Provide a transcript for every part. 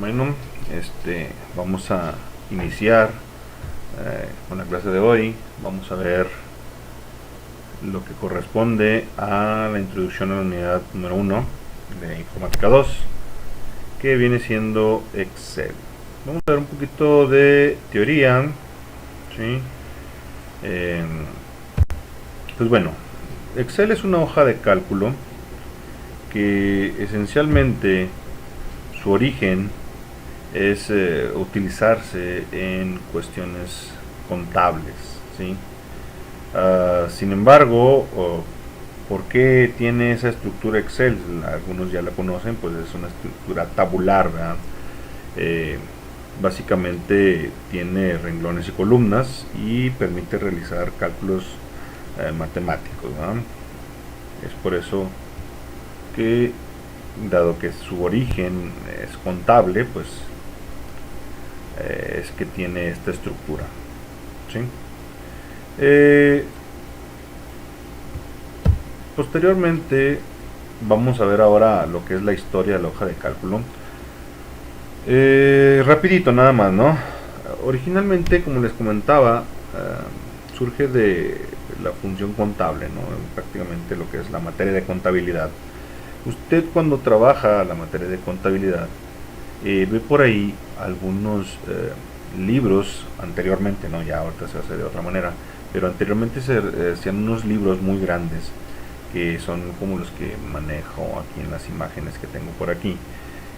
Bueno, vamos a iniciar con la clase de hoy. Vamos a ver lo que corresponde a la introducción a la unidad número 1 de Informática 2, que viene siendo Excel. Vamos a ver un poquito de teoría, ¿sí? Pues bueno, Excel es una hoja de cálculo que esencialmente su origen es utilizarse en cuestiones contables, ¿sí? Sin embargo, ¿por qué tiene esa estructura Excel? Algunos ya la conocen, pues es una estructura tabular, ¿verdad? Básicamente tiene renglones y columnas y permite realizar cálculos matemáticos, ¿verdad? Es por eso que, dado que su origen es contable, pues es que tiene esta estructura, ¿sí? Posteriormente vamos a ver ahora lo que es la historia de la hoja de cálculo. Rapidito nada más, ¿no? Originalmente, como les comentaba, surge de la función contable, ¿no? Prácticamente lo que es la materia de contabilidad. Usted, cuando trabaja la materia de contabilidad, ve por ahí algunos libros anteriormente, no, ya ahorita se hace de otra manera, pero anteriormente se hacían unos libros muy grandes que son como los que manejo aquí en las imágenes que tengo por aquí,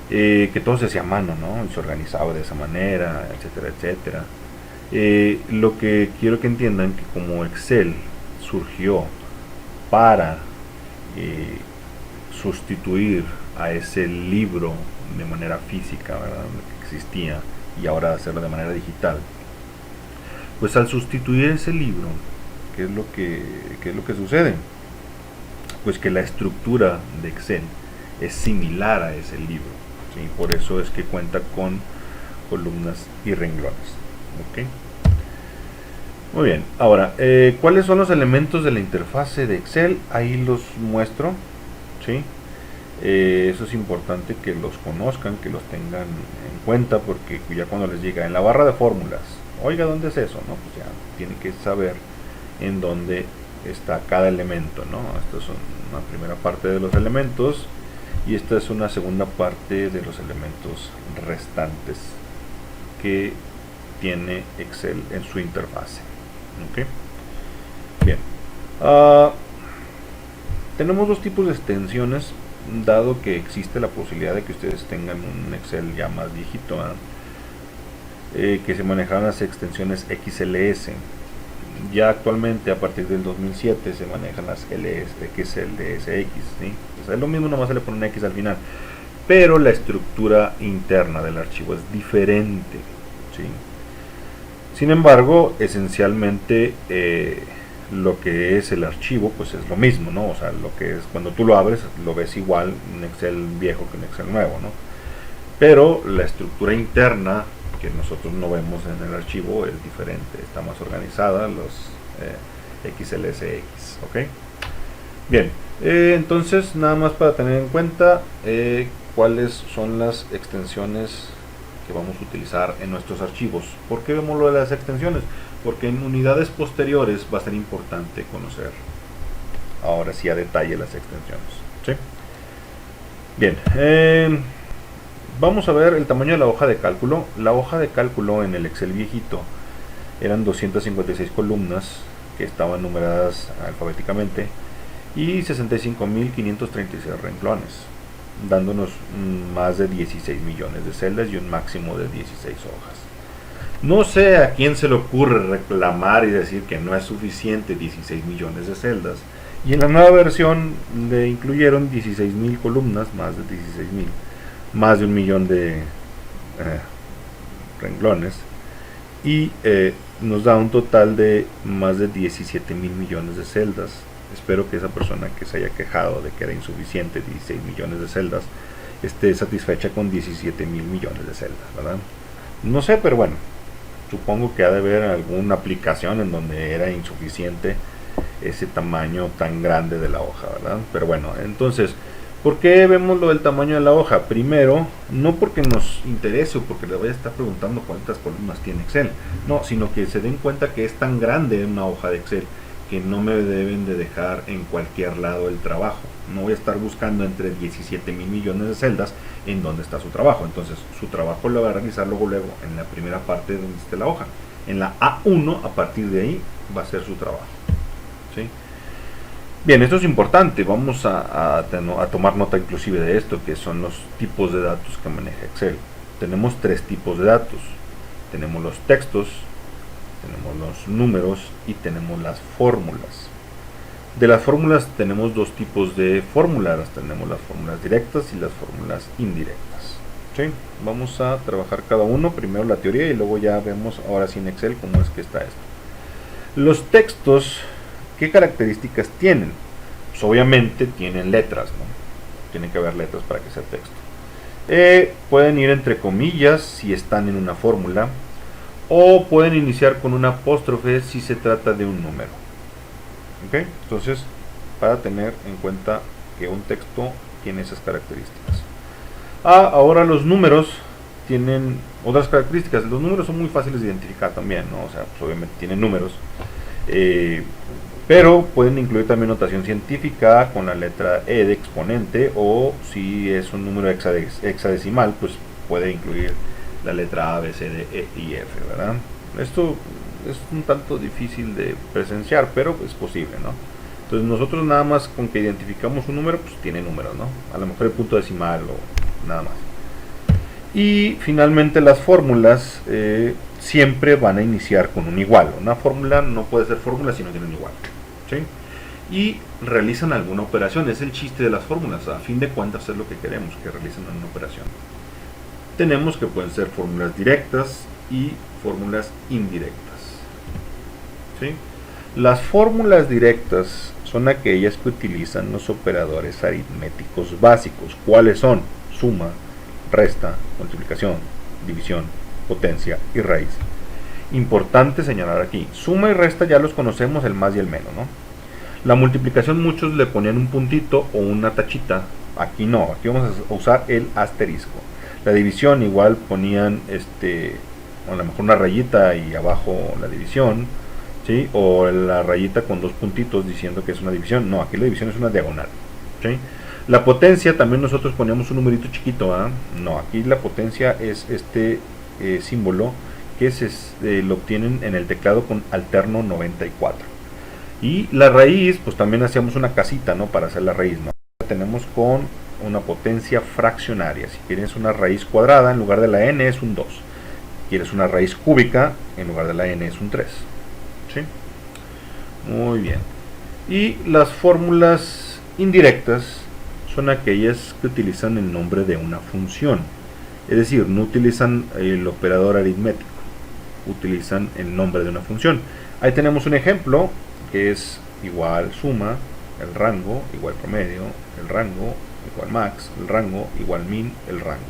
que todo se hacía a mano, ¿no? Y se organizaba de esa manera, etcétera, etcétera. Lo que quiero que entiendan, que como Excel surgió para sustituir a ese libro de manera física, ¿verdad?, que existía, y ahora hacerlo de manera digital, pues al sustituir ese libro, ¿qué es lo que sucede? Pues que la estructura de Excel es similar a ese libro, ¿sí? Por eso es que cuenta con columnas y renglones, ¿ok? Muy bien, ahora, ¿cuáles son los elementos de la interfase de Excel? Ahí los muestro, ¿sí? Eso es importante que los conozcan, que los tengan en cuenta, porque ya cuando les llega en la barra de fórmulas, oiga, ¿dónde es eso? No, pues ya tienen que saber en dónde está cada elemento, ¿no? Esta es una primera parte de los elementos y esta es una segunda parte de los elementos restantes que tiene Excel en su interfase. ¿Ok? Bien. Tenemos dos tipos de extensiones, dado que existe la posibilidad de que ustedes tengan un Excel ya más viejito, que se manejaban las extensiones XLS. Ya actualmente, a partir del 2007, se manejan las XLSX, ¿sí? O sea, es lo mismo, nomás se le pone un X al final, pero la estructura interna del archivo es diferente, ¿sí? Sin embargo, esencialmente lo que es el archivo pues es lo mismo, ¿no? O sea, lo que es cuando tú lo abres lo ves igual un Excel viejo que un Excel nuevo, ¿no? Pero la estructura interna que nosotros no vemos en el archivo es diferente, está más organizada, los XLSX, ¿ok? Bien, entonces nada más para tener en cuenta cuáles son las extensiones que vamos a utilizar en nuestros archivos. ¿Por qué vemos lo de las extensiones? Porque en unidades posteriores va a ser importante conocer ahora sí a detalle las extensiones, ¿sí? Bien, vamos a ver el tamaño de la hoja de cálculo. La hoja de cálculo en el Excel viejito eran 256 columnas que estaban numeradas alfabéticamente y 65.536 renglones, dándonos más de 16 millones de celdas y un máximo de 16 hojas. No sé a quién se le ocurre reclamar y decir que no es suficiente 16 millones de celdas. Y en la nueva versión le incluyeron 16.000 columnas, más de 16.000, más de un millón de renglones, y nos da un total de más de 17.000 millones de celdas. Espero que esa persona que se haya quejado de que era insuficiente 16 millones de celdas esté satisfecha con 17.000 millones de celdas, ¿verdad? No sé, pero bueno, supongo que ha de haber alguna aplicación en donde era insuficiente ese tamaño tan grande de la hoja, ¿verdad? Pero bueno, entonces ¿Por qué vemos lo del tamaño de la hoja? Primero, no porque nos interese o porque le vaya a estar preguntando cuántas columnas tiene Excel, no, sino que se den cuenta que es tan grande una hoja de Excel que no me deben de dejar en cualquier lado el trabajo. No voy a estar buscando entre 17.000.000.000 de celdas en donde está su trabajo. Entonces, su trabajo lo va a realizar luego en la primera parte donde esté la hoja. En la A1, a partir de ahí, va a ser su trabajo. ¿Sí? Bien, esto es importante, vamos a tomar nota inclusive de esto, que son los tipos de datos que maneja Excel. Tenemos tres tipos de datos, tenemos los textos, tenemos los números y tenemos las fórmulas. De las fórmulas tenemos dos tipos de fórmulas, tenemos las fórmulas directas y las fórmulas indirectas. ¿Sí? Vamos a trabajar cada uno, primero la teoría y luego ya vemos ahora sí en Excel cómo es que está esto. Los textos, ¿qué características tienen? Pues obviamente tienen letras, ¿no? Tienen que haber letras para que sea texto. Pueden ir entre comillas si están en una fórmula, o pueden iniciar con una apóstrofe si se trata de un número. ¿Ok? Entonces, para tener en cuenta que un texto tiene esas características. Ahora los números tienen otras características. Los números son muy fáciles de identificar también, ¿no? O sea, pues obviamente tienen números. Pero pueden incluir también notación científica con la letra E de exponente, o si es un número hexadecimal, pues puede incluir la letra A, B, C, D, E y F, ¿verdad? Esto es un tanto difícil de presenciar, pero es posible, ¿no? Entonces nosotros nada más con que identificamos un número, pues tiene números, ¿no? A lo mejor el punto decimal o nada más. Y finalmente las fórmulas siempre van a iniciar con un igual. Una fórmula no puede ser fórmula si no tiene un igual. ¿Sí? Y realizan alguna operación. Es el chiste de las fórmulas. A fin de cuentas es lo que queremos, que realicen una operación. Tenemos que pueden ser fórmulas directas y fórmulas indirectas. ¿Sí? Las fórmulas directas son aquellas que utilizan los operadores aritméticos básicos. ¿Cuáles son? Suma, resta, multiplicación, división, potencia y raíz. Importante señalar aquí, suma y resta ya los conocemos, el más y el menos, ¿no? La multiplicación muchos le ponían un puntito o una tachita, aquí no, aquí vamos a usar el asterisco. La división igual ponían a lo mejor una rayita y abajo la división, ¿sí? O la rayita con dos puntitos diciendo que es una división. No, aquí la división es una diagonal, ¿sí? La potencia también nosotros poníamos un numerito chiquito, ¿eh? No, aquí la potencia es este símbolo que lo obtienen en el teclado con alterno 94. Y la raíz, pues también hacíamos una casita, ¿no? Para hacer la raíz, ¿no? La tenemos con una potencia fraccionaria. Si quieres una raíz cuadrada, en lugar de la n es un 2. Quieres una raíz cúbica, en lugar de la n es un 3. ¿Sí? Muy bien. Y las fórmulas indirectas son aquellas que utilizan el nombre de una función. Es decir, no utilizan el operador aritmético, utilizan el nombre de una función. Ahí tenemos un ejemplo que es igual suma, el rango, igual promedio, el rango, igual max, el rango, igual min, el rango.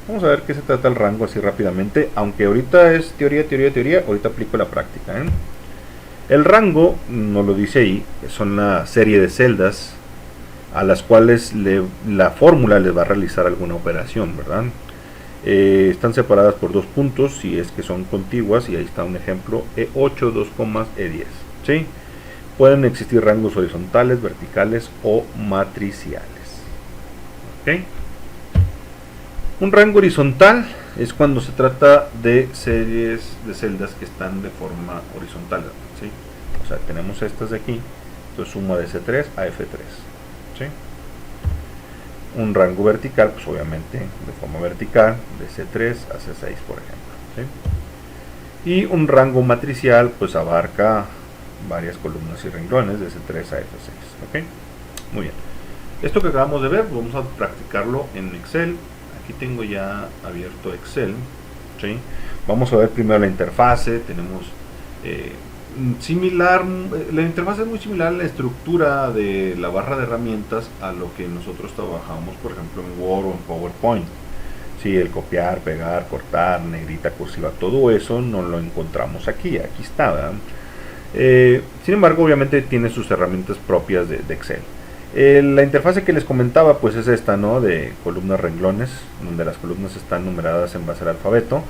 Vamos a ver qué se trata el rango así rápidamente, aunque ahorita es teoría, ahorita aplico la práctica, ¿eh? El rango, nos lo dice ahí, son la serie de celdas a las cuales la fórmula les va a realizar alguna operación, ¿verdad? Están separadas por dos puntos si es que son contiguas, y ahí está un ejemplo, E8, 2 comas, E10, ¿sí? Pueden existir rangos horizontales, verticales o matriciales. ¿Ok? Un rango horizontal es cuando se trata de series de celdas que están de forma horizontal, ¿sí? O sea, tenemos estas de aquí, entonces suma de C3 a F3, ¿sí? Un rango vertical, pues obviamente de forma vertical, de C3 a C6, por ejemplo, ¿sí? Y un rango matricial, pues abarca varias columnas y renglones de C3 a F6, ¿ok? Muy bien. Esto que acabamos de ver, vamos a practicarlo en Excel. Aquí tengo ya abierto Excel, ¿sí? Vamos a ver primero la interfase. Tenemos similar, la interfaz es muy similar a la estructura de la barra de herramientas a lo que nosotros trabajamos, por ejemplo, en Word o en PowerPoint. Sí, el copiar, pegar, cortar, negrita, cursiva, todo eso no lo encontramos aquí está, ¿verdad? Sin embargo, obviamente tiene sus herramientas propias de Excel. La interfase que les comentaba pues es esta, ¿no? De columnas renglones, donde las columnas están numeradas en base al alfabeto.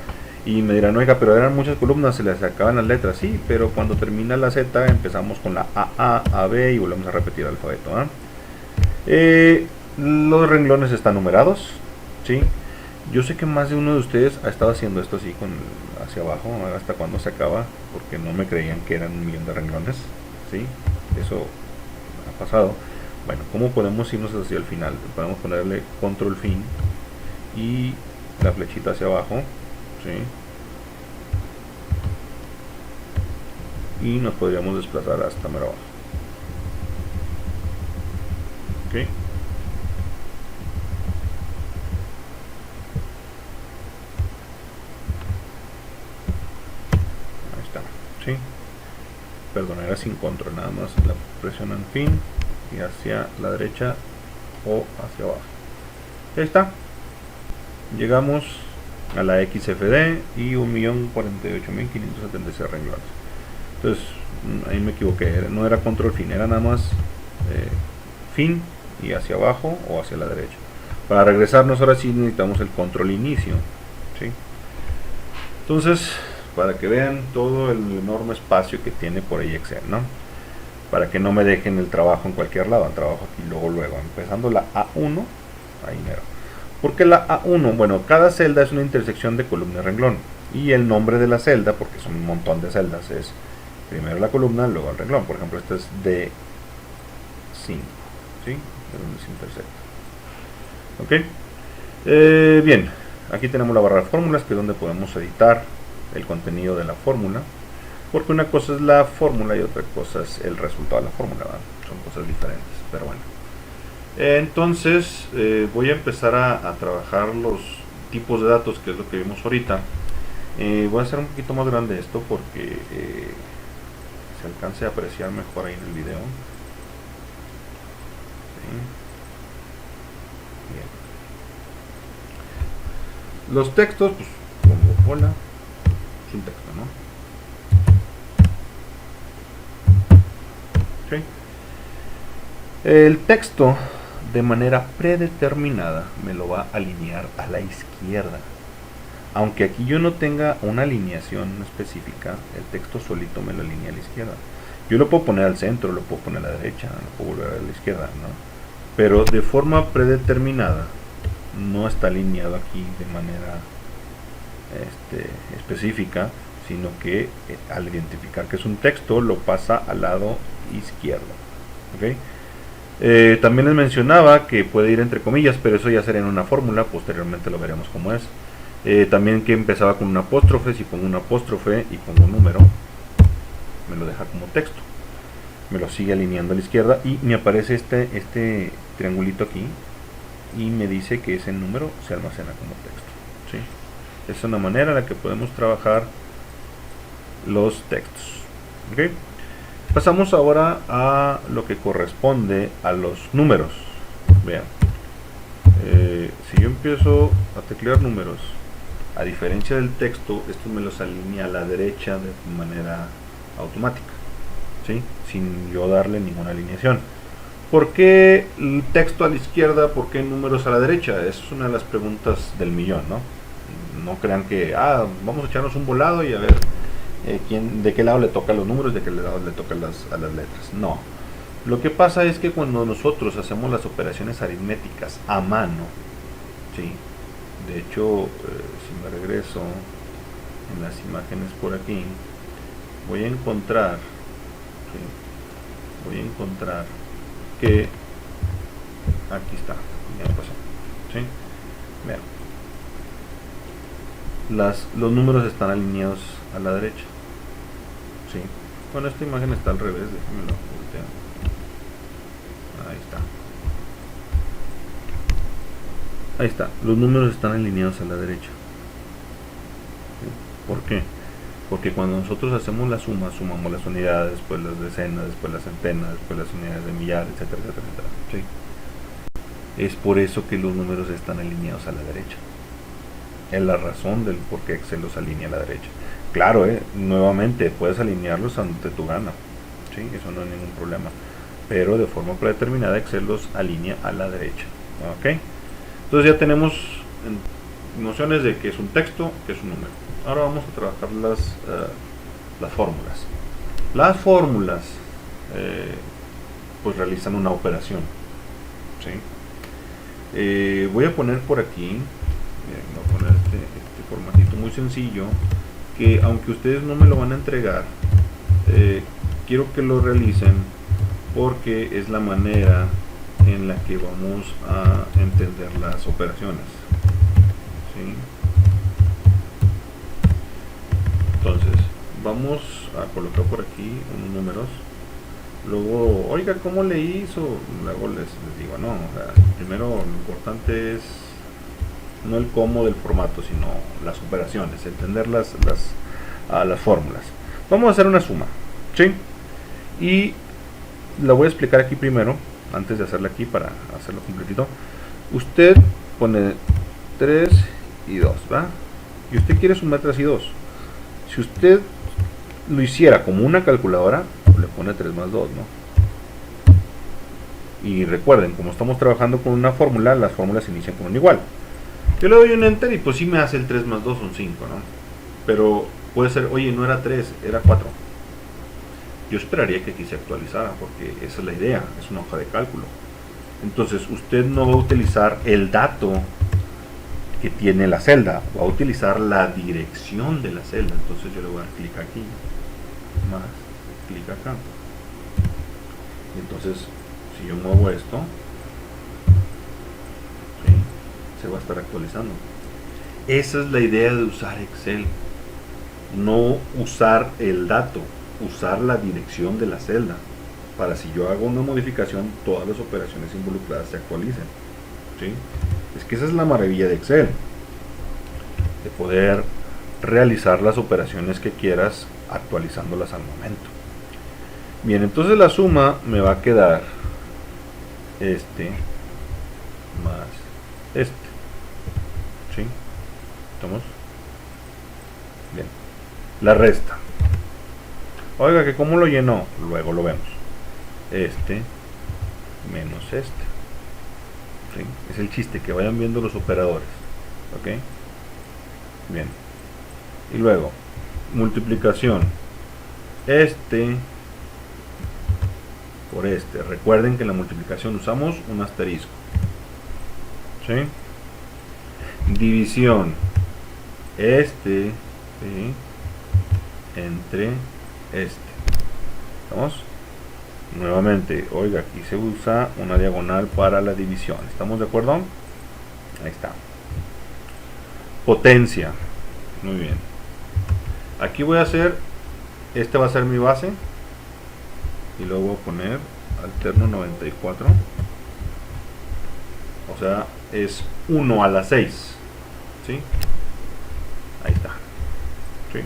Y me dirán, oiga, pero eran muchas columnas, se les acaban las letras. Sí, pero cuando termina la Z empezamos con la A, B y volvemos a repetir el alfabeto. Los renglones están numerados, ¿sí? Yo sé que más de uno de ustedes ha estado haciendo esto así, con hacia abajo, hasta cuando se acaba, porque no me creían que eran 1.000.000 de renglones, ¿sí? Eso ha pasado. Bueno, ¿cómo podemos irnos hacia el final? Podemos ponerle control fin y la flechita hacia abajo, ¿sí? Y nos podríamos desplazar hasta mero abajo. ¿Ok? Ahí está, ¿sí? Perdón, era sin control, nada más la presionan fin y hacia la derecha o hacia abajo. Ahí está. Llegamos a la XFD y 1.048.576 renglones. Entonces ahí me equivoqué, no era control fin, era nada más fin y hacia abajo o hacia la derecha. Para regresarnos ahora sí necesitamos el control inicio, ¿sí? Entonces, para que vean todo el enorme espacio que tiene por ahí Excel, ¿no? Para que no me dejen el trabajo en cualquier lado, el trabajo aquí luego, empezando la A1, ahí mero. Porque la A1, bueno, cada celda es una intersección de columna y renglón. Y el nombre de la celda, porque son un montón de celdas, es primero la columna, luego el renglón. Por ejemplo, este es D5, ¿sí? De donde se intersecta. ¿Ok? Bien, aquí tenemos la barra de fórmulas, que es donde podemos editar el contenido de la fórmula. Porque una cosa es la fórmula y otra cosa es el resultado de la fórmula, ¿verdad? Son cosas diferentes, pero bueno. Entonces voy a empezar a trabajar los tipos de datos, que es lo que vimos ahorita. Voy a hacer un poquito más grande esto porque se alcance a apreciar mejor ahí en el video. ¿Sí? Bien. Los textos, pues pongo hola, es un texto, ¿no? ¿Sí? El texto de manera predeterminada me lo va a alinear a la izquierda. Aunque aquí yo no tenga una alineación específica, el texto solito me lo alinea a la izquierda. Yo lo puedo poner al centro, lo puedo poner a la derecha, lo puedo volver a la izquierda, ¿no? Pero de forma predeterminada no está alineado aquí de manera específica, sino que al identificar que es un texto lo pasa al lado izquierdo. ¿Okay? También les mencionaba que puede ir entre comillas, pero eso ya sería en una fórmula, posteriormente lo veremos cómo es. También que empezaba con un apóstrofe, si pongo un apóstrofe y pongo un número, me lo deja como texto. Me lo sigue alineando a la izquierda y me aparece este triangulito aquí y me dice que ese número se almacena como texto, ¿sí? Es una manera en la que podemos trabajar los textos. ¿Okay? Pasamos ahora a lo que corresponde a los números. Vean, si yo empiezo a teclear números, a diferencia del texto, esto me los alinea a la derecha de manera automática, ¿sí? Sin yo darle ninguna alineación. ¿Por qué el texto a la izquierda? ¿Por qué números a la derecha? Es una de las preguntas del millón, ¿no? No crean que vamos a echarnos un volado y a ver de qué lado le toca los números, de qué lado le toca a las letras. No. Lo que pasa es que cuando nosotros hacemos las operaciones aritméticas a mano, ¿sí? De hecho, si me regreso en las imágenes por aquí, voy a encontrar, ¿sí? Que aquí está, ya me pasó, ¿sí? Vean, los números están alineados a la derecha, ¿sí? Bueno, esta imagen está al revés, déjenme lo volteo. Ahí está. Ahí está, los números están alineados a la derecha. ¿Sí? ¿Por qué? Porque cuando nosotros hacemos la suma, sumamos las unidades, después las decenas, después las centenas, después las unidades de millar, etcétera, etcétera, etcétera. ¿Sí? Es por eso que los números están alineados a la derecha. Es la razón del por qué Excel los alinea a la derecha. Claro, nuevamente, puedes alinearlos ante tu gana, ¿sí? Eso no es ningún problema. pero de forma predeterminada Excel los alinea a la derecha. ¿Ok? Entonces ya tenemos nociones de qué es un texto, qué es un número. Ahora vamos a trabajar las fórmulas. Las fórmulas pues realizan una operación. ¿Sí? Voy a poner por aquí, voy a poner este formatito muy sencillo, que aunque ustedes no me lo van a entregar, quiero que lo realicen porque es la manera en la que vamos a entender las operaciones. ¿Sí? Entonces vamos a colocar por aquí unos números. Luego, oiga, ¿cómo le hizo? Luego les digo, no, o sea, primero lo importante es no el cómo del formato, sino las operaciones, entender las fórmulas. Vamos a hacer una suma, ¿sí? Y la voy a explicar aquí primero, antes de hacerla aquí para hacerlo completito. Usted pone 3 y 2, ¿va? Y usted quiere sumar 3 y 2. Si usted lo hiciera como una calculadora, le pone 3 más 2, ¿no? Y recuerden, como estamos trabajando con una fórmula, las fórmulas se inician con un igual. Yo le doy un enter y pues sí me hace el 3 más 2 son 5, ¿no? Pero puede ser, oye, no era 3, era 4. Yo esperaría que aquí se actualizara, porque esa es la idea, es una hoja de cálculo. Entonces usted no va a utilizar el dato que tiene la celda, va a utilizar la dirección de la celda. Entonces yo le voy a dar clic aquí, más clic acá. Y entonces si yo muevo esto, ¿sí?, se va a estar actualizando. Esa es la idea de usar Excel, no usar el dato, usar la dirección de la celda, para si yo hago una modificación, todas las operaciones involucradas se actualicen. ¿Sí? Es que esa es la maravilla de Excel, de poder realizar las operaciones que quieras actualizándolas al momento. Bien, entonces la suma me va a quedar este más este. ¿Sí? ¿Estamos? Bien. La resta. Oiga, que cómo lo llenó, luego lo vemos. Este menos este. ¿Sí? Es el chiste, que vayan viendo los operadores. ¿Ok? Bien. Y luego, multiplicación. Este por este. Recuerden que en la multiplicación usamos un asterisco. ¿Sí? División. Este, ¿sí?, entre este. ¿Estamos? Nuevamente, oiga, aquí se usa una diagonal para la división. ¿Estamos de acuerdo? Ahí está. Potencia. Muy bien. Aquí voy a hacer, este va a ser mi base. Y luego voy a poner alterno 94. O sea, es 1 a la 6. ¿Sí? Ahí está. ¿Sí?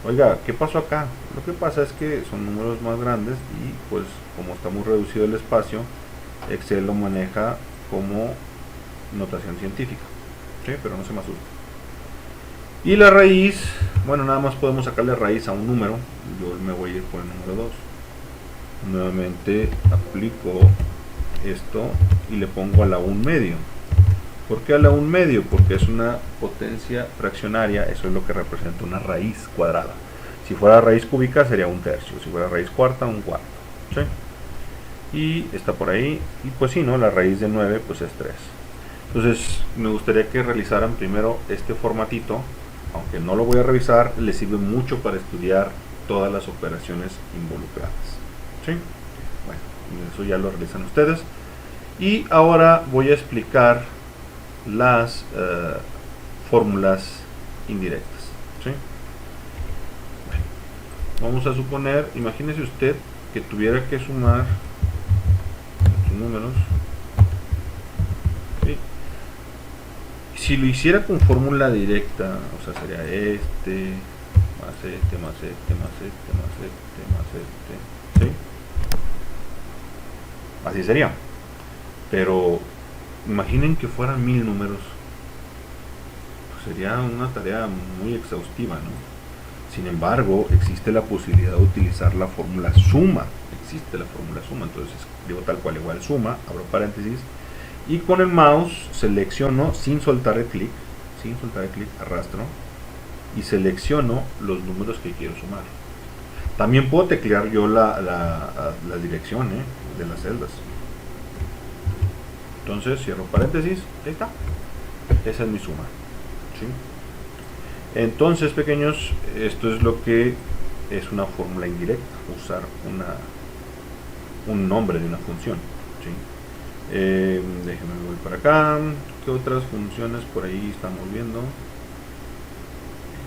Oiga, ¿qué pasó acá? Lo que pasa es que son números más grandes y pues como está muy reducido el espacio, Excel lo maneja como notación científica. ¿Sí? Pero no se me asuste. Y la raíz, bueno, nada más podemos sacarle raíz a un número. Yo me voy a ir por el número 2. Nuevamente aplico esto y le pongo a la 1 medio. ¿Por qué a la 1 medio? Porque es una potencia fraccionaria, eso es lo que representa una raíz cuadrada. Si fuera raíz cúbica sería 1/3, si fuera raíz cuarta, 1/4. ¿Sí? Y está por ahí, y pues sí, ¿no? La raíz de 9 pues es 3. Entonces me gustaría que realizaran primero este formatito, aunque no lo voy a revisar, les sirve mucho para estudiar todas las operaciones involucradas. ¿Sí? Bueno, eso ya lo realizan ustedes. Y ahora voy a explicar las fórmulas indirectas. ¿Sí? Bueno, vamos a suponer, imagínese usted que tuviera que sumar estos números. ¿Sí? Si lo hiciera con fórmula directa, o sea, sería este más este más este más este más este más este. ¿Sí? Así sería. Pero imaginen que fueran 1000 números, pues sería una tarea muy exhaustiva, ¿no? Sin embargo, existe la posibilidad de utilizar la fórmula suma. Existe la fórmula suma, entonces escribo tal cual igual suma, abro paréntesis, y con el mouse selecciono sin soltar el clic, arrastro y selecciono los números que quiero sumar. También puedo teclear yo la dirección de las celdas. Entonces cierro paréntesis, ahí está. Esa es mi suma. ¿Sí? Entonces, pequeños, esto es lo que es una fórmula indirecta, usar un nombre de una función. ¿Sí? Déjenme voy para acá. ¿Qué otras funciones por ahí estamos viendo?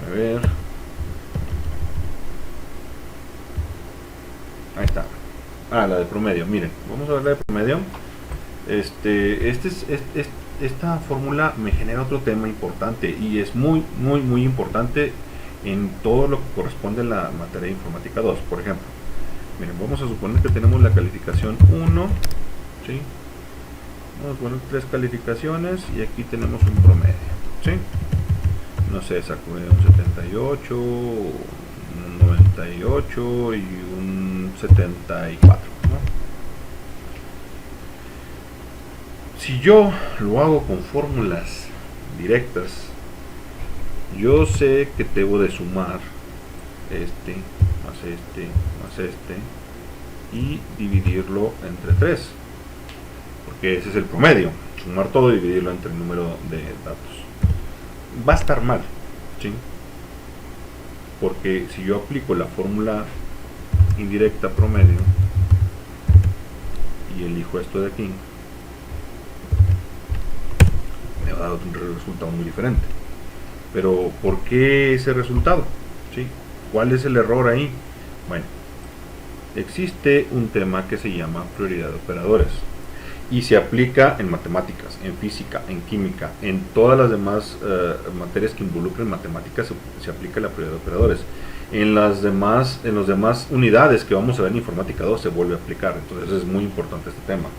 A ver. Ahí está. La de promedio. Miren, vamos a ver la de promedio. Esta fórmula me genera otro tema importante y es muy importante en todo lo que corresponde a la materia de informática 2. Por ejemplo, miren, vamos a suponer que tenemos la calificación 1, ¿sí? Vamos a poner 3 calificaciones y aquí tenemos un promedio, ¿sí? No sé, sacó un 78, un 98 y un 74, ¿no? Si yo lo hago con fórmulas directas, yo sé que debo de sumar este más este y dividirlo entre 3, porque ese es el promedio, sumar todo y dividirlo entre el número de datos. Va a estar mal, ¿sí? Porque si yo aplico la fórmula indirecta promedio y elijo esto de aquí, me va a dar un resultado muy diferente. Pero ¿por qué ese resultado? ¿Sí? ¿Cuál es el error ahí? Bueno, existe un tema que se llama prioridad de operadores y se aplica en matemáticas, en física, en química, en todas las demás materias que involucren matemáticas se aplica la prioridad de operadores. En las demás unidades que vamos a ver en informática 2 se vuelve a aplicar, entonces es muy importante este tema.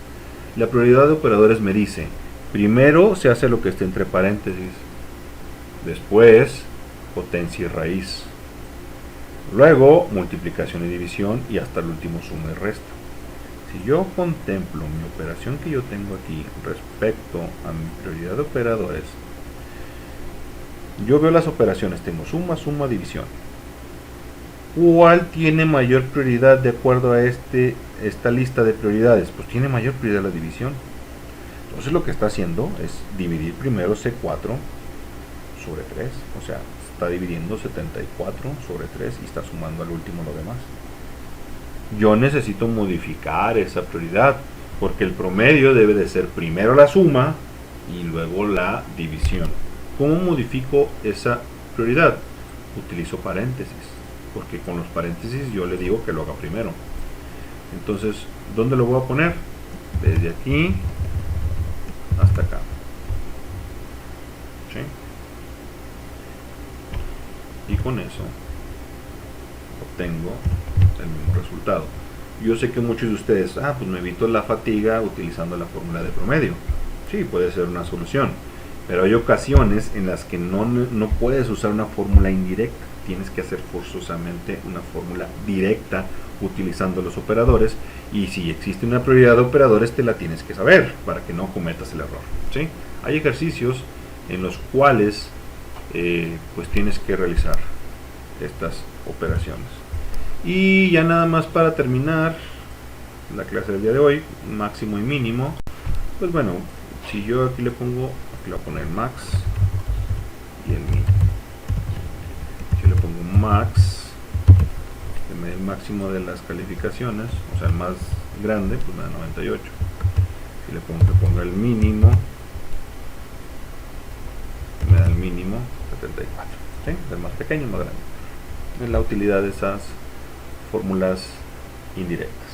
La prioridad de operadores me dice, primero se hace lo que esté entre paréntesis, después potencia y raíz, luego multiplicación y división y hasta el último suma y resta. Si yo contemplo mi operación que yo tengo aquí respecto a mi prioridad de operadores, yo veo las operaciones, tengo suma, división. ¿Cuál tiene mayor prioridad de acuerdo a esta lista de prioridades? Pues tiene mayor prioridad la división. Entonces lo que está haciendo es dividir primero C4 sobre 3, o sea, está dividiendo 74 sobre 3 y está sumando al último lo demás. Yo necesito modificar esa prioridad porque el promedio debe de ser primero la suma y luego la división. ¿Cómo modifico esa prioridad? Utilizo paréntesis, porque con los paréntesis yo le digo que lo haga primero. Entonces, ¿dónde lo voy a poner? Desde aquí hasta acá. ¿Sí? Y con eso obtengo el mismo resultado. Yo sé que muchos de ustedes, pues me evito la fatiga utilizando la fórmula de promedio. Sí, puede ser una solución, pero hay ocasiones en las que no puedes usar una fórmula indirecta, tienes que hacer forzosamente una fórmula directa utilizando los operadores, y si existe una prioridad de operadores te la tienes que saber para que no cometas el error. ¿Sí? Hay ejercicios en los cuales pues tienes que realizar estas operaciones. Y ya nada más para terminar la clase del día de hoy, máximo y mínimo. Pues bueno, si yo aquí le pongo, aquí le voy a poner max y el mínimo. Si le pongo max, que me dé el máximo de las calificaciones, o sea el más grande, pues me da 98. Si le pongo que ponga el mínimo, me da el mínimo 74. ¿Sí? El más pequeño, más grande. Es la utilidad de esas fórmulas indirectas.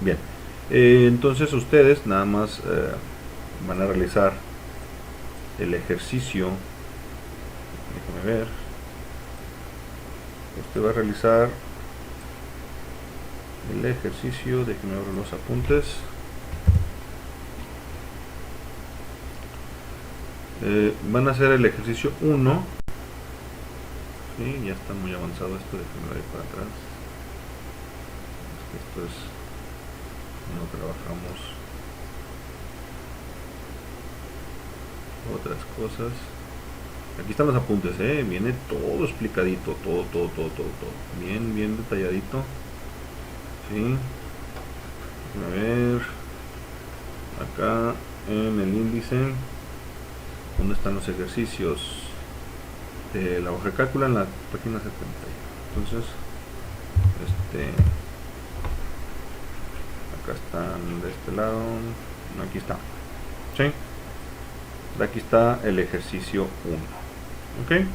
Bien, entonces ustedes nada más van a realizar el ejercicio. Déjame ver. Usted va a realizar el ejercicio. Déjenme abrir los apuntes. Van a hacer el ejercicio 1 Sí, ya está muy avanzado esto, déjenme ir para atrás. Esto es cuando trabajamos otras cosas. Aquí están los apuntes, viene todo explicadito, todo, bien, bien detalladito. Sí, a ver, acá en el índice, ¿dónde están los ejercicios? De la hoja de cálculo en la página 70. Entonces, acá están de este lado, aquí está, ¿sí? De aquí está el ejercicio 1. ¿Ok?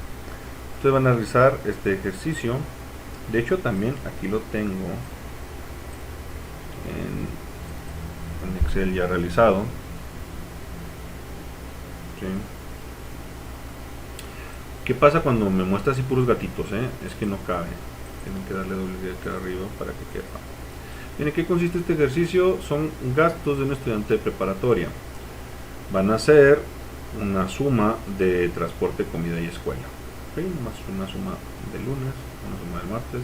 Ustedes van a realizar este ejercicio. De hecho, también aquí lo tengo en Excel ya realizado. ¿Sí? ¿Qué pasa cuando me muestra así puros gatitos? Es que no cabe. Tienen que darle doble clic acá arriba para que quepa. ¿En qué consiste este ejercicio? Son gastos de un estudiante de preparatoria. Van a ser una suma de transporte, comida y escuela. ¿Okay? Una suma de lunes, una suma del martes.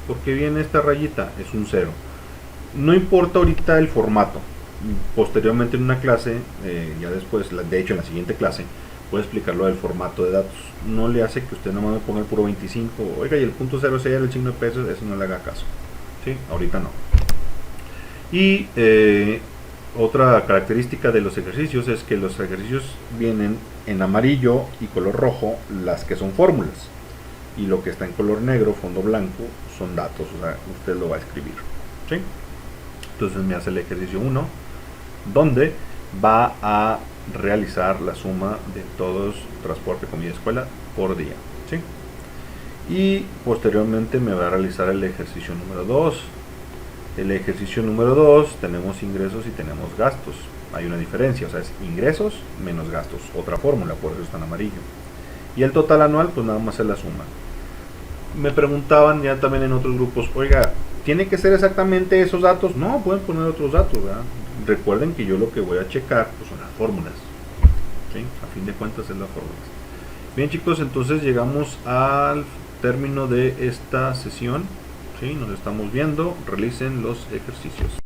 ¿Por qué viene esta rayita? Es un 0. No importa ahorita el formato. Posteriormente en una clase, ya después, de hecho en la siguiente clase, voy a explicar lo del formato de datos. No le hace que usted nomás me ponga el puro 25, oiga, y el punto 0 sea el signo de pesos, eso no le haga caso. ¿Sí? Ahorita no. Y otra característica de los ejercicios es que los ejercicios vienen en amarillo y color rojo, las que son fórmulas. Y lo que está en color negro, fondo blanco, son datos, o sea, usted lo va a escribir. ¿Sí? Entonces me hace el ejercicio 1, donde va a realizar la suma de todos transporte, comida, escuela por día. ¿Sí? Y posteriormente me va a realizar el ejercicio número 2. El ejercicio número 2 tenemos ingresos y tenemos gastos. Hay una diferencia, o sea, es ingresos menos gastos. Otra fórmula, por eso está en amarillo. Y el total anual, pues nada más es la suma. Me preguntaban ya también en otros grupos, oiga, ¿tiene que ser exactamente esos datos? No, pueden poner otros datos, ¿verdad? Recuerden que yo lo que voy a checar pues, son las fórmulas. ¿Sí? A fin de cuentas es las fórmulas. Bien chicos, entonces llegamos al término de esta sesión. ¿Sí? Nos estamos viendo, realicen los ejercicios.